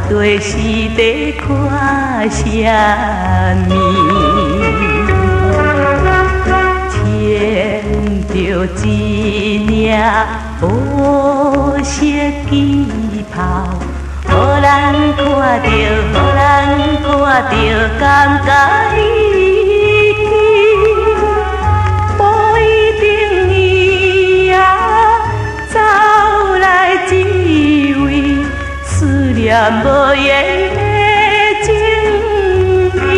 底是在看啥物？牵着一领乌色旗袍，予人看着，感觉意气，无一定伊也走来只为思念无言的情意。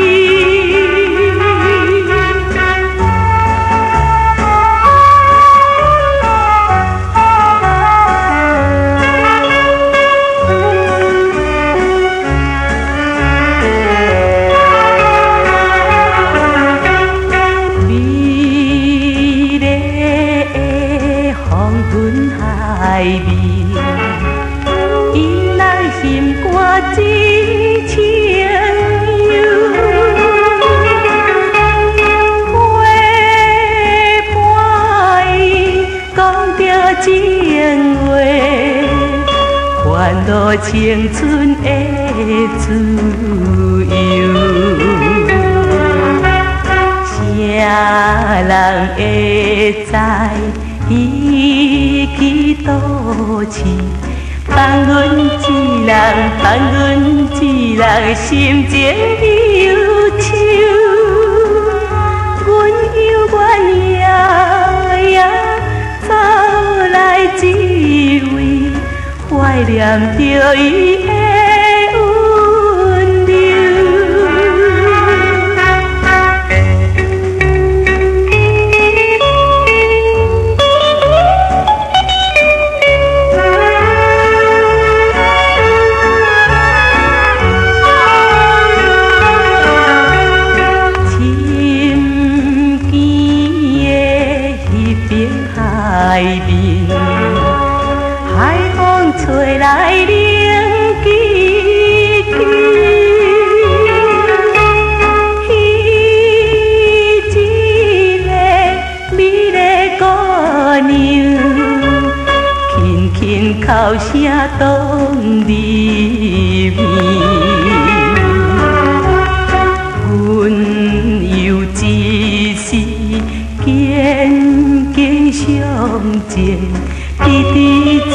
海面，伊来心肝只情忧，花瓣伊讲着情话，欢乐青春的自由。啥人会知？伊去倒去，放阮一人，心情忧愁。阮犹原夜走来，只为怀念着伊的温柔。海面，海风吹来冷凄凄，一个美丽姑娘，轻轻哭声当入眠，阮又一时见。相前，滴滴珠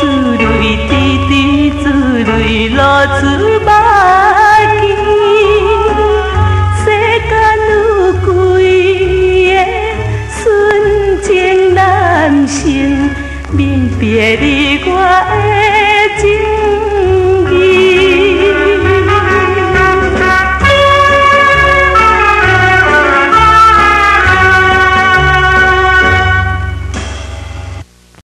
泪落出目镜。世间有几个纯情男性，明白你我的情。